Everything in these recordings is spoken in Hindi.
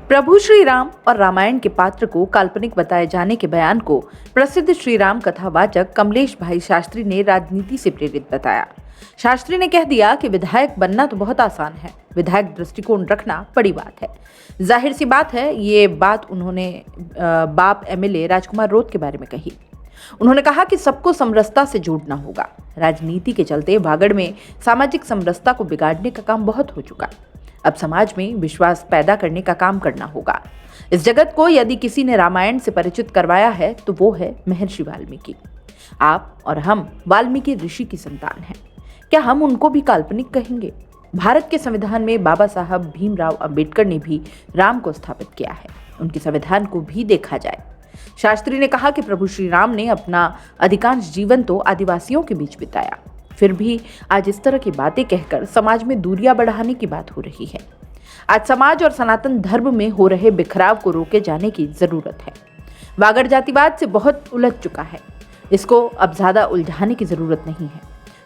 प्रभु श्री राम और रामायण के पात्र को काल्पनिक बताए जाने के बयान को प्रसिद्ध श्री राम कथावाचक कमलेश भाई शास्त्री ने राजनीति से प्रेरित बताया। शास्त्री ने कह दिया कि विधायक बनना तो बहुत आसान है, विधायक दृष्टिकोण रखना बड़ी बात है। जाहिर सी बात है, ये बात उन्होंने बाप एमएलए राजकुमार रोत के बारे में कही। उन्होंने कहा कि सबको समरसता से जोड़ना होगा। राजनीति के चलते भागड़ में सामाजिक समरसता को बिगाड़ने का काम बहुत हो चुका। अब समाज में विश्वास पैदा करने का काम करना होगा। इस जगत को यदि किसी ने रामायण से परिचित करवाया है तो वो है महर्षि वाल्मीकि। आप और हम वाल्मीकि ऋषि की संतान हैं। क्या हम उनको भी काल्पनिक कहेंगे? भारत के संविधान में बाबा साहब भीमराव अंबेडकर ने भी राम को स्थापित किया है। उनके संविधान को भी देखा जाए। शास्त्री ने कहा कि प्रभु श्री राम ने अपना अधिकांश जीवन तो आदिवासियों के बीच बिताया, फिर भी आज इस तरह की बातें कहकर समाज में दूरियां बढ़ाने की बात हो रही है। आज समाज और सनातन धर्म में हो रहे बिखराव को रोके जाने की जरूरत है। वागड़ जातिवाद से बहुत उलझ चुका है, इसको अब ज्यादा उलझाने की जरूरत नहीं है।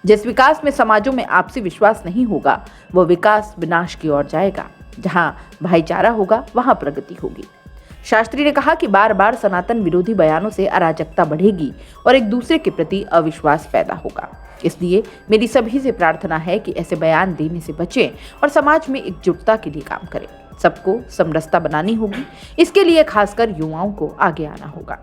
जिस विकास में समाजों में आपसी विश्वास नहीं होगा, वो विकास विनाश की ओर जाएगा। जहां भाईचारा होगा, वहां प्रगति होगी। शास्त्री ने कहा कि बार बार सनातन विरोधी बयानों से अराजकता बढ़ेगी और एक दूसरे के प्रति अविश्वास पैदा होगा। इसलिए मेरी सभी से प्रार्थना है कि ऐसे बयान देने से बचें और समाज में एकजुटता के लिए काम करें। सबको समरसता बनानी होगी। इसके लिए खासकर युवाओं को आगे आना होगा।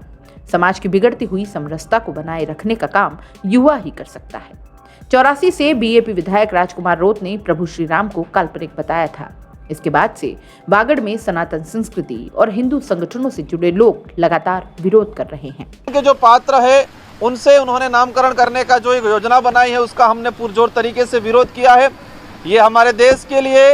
समाज की बिगड़ती हुई समरसता को बनाए रखने का काम युवा ही कर सकता है। 84 से बीएपी विधायक राजकुमार रोत ने प्रभु श्री राम को काल्पनिक बताया था। इसके बाद से वागड़ में सनातन संस्कृति और हिंदू संगठनों से जुड़े लोग लगातार विरोध कर रहे हैं। के जो पात्र है उनसे उन्होंने नामकरण करने का जो एक योजना बनाई है, उसका हमने पुरजोर तरीके से विरोध किया है। ये हमारे देश के लिए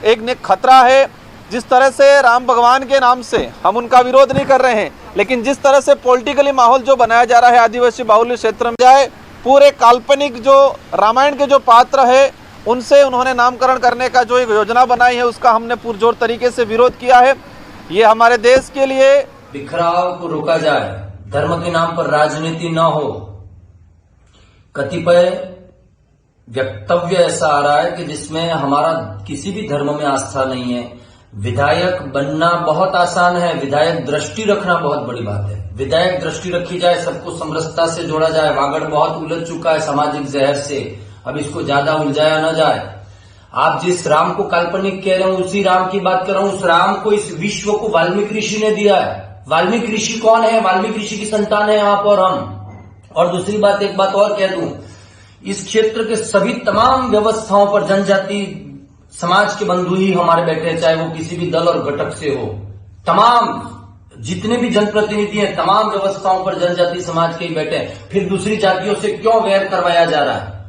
एक खतरा है। जिस तरह से राम भगवान के नाम से हम उनका विरोध नहीं कर रहे हैं, लेकिन जिस तरह से पॉलिटिकली माहौल जो बनाया जा रहा है आदिवासी बाहुल्य क्षेत्र में जाए, पूरे काल्पनिक जो रामायण के जो पात्र है उनसे उन्होंने नामकरण करने का जो एक योजना बनाई है, उसका हमने पुरजोर तरीके से विरोध किया है। ये हमारे देश के लिए बिखराव को रोका जाए, धर्म के नाम पर राजनीति न हो। कतिपय वक्तव्य ऐसा आ रहा है कि जिसमें हमारा किसी भी धर्म में आस्था नहीं है। विधायक बनना बहुत आसान है, विधायक दृष्टि रखना बहुत बड़ी बात है। विधायक दृष्टि रखी जाए, सबको समरसता से जोड़ा जाए। वागड़ बहुत उलझ चुका है सामाजिक जहर से, अब इसको ज्यादा उलझाया न जाए। आप जिस राम को काल्पनिक कह रहे हो, उसी राम की बात कर रहा हूं। उस राम को, इस विश्व को वाल्मीकि ऋषि ने दिया है। वाल्मीकि ऋषि कौन है? वाल्मीकि ऋषि की संतान है आप और हम। और दूसरी बात, एक बात और कह दूं, इस क्षेत्र के सभी तमाम व्यवस्थाओं पर जनजाति समाज के बंधु ही हमारे बैठे हैं, चाहे वो किसी भी दल और घटक से हो। तमाम जितने भी जनप्रतिनिधि हैं, तमाम व्यवस्थाओं पर जनजाति समाज के ही बैठे हैं। फिर दूसरी जातियों से क्यों वैर करवाया जा रहा है?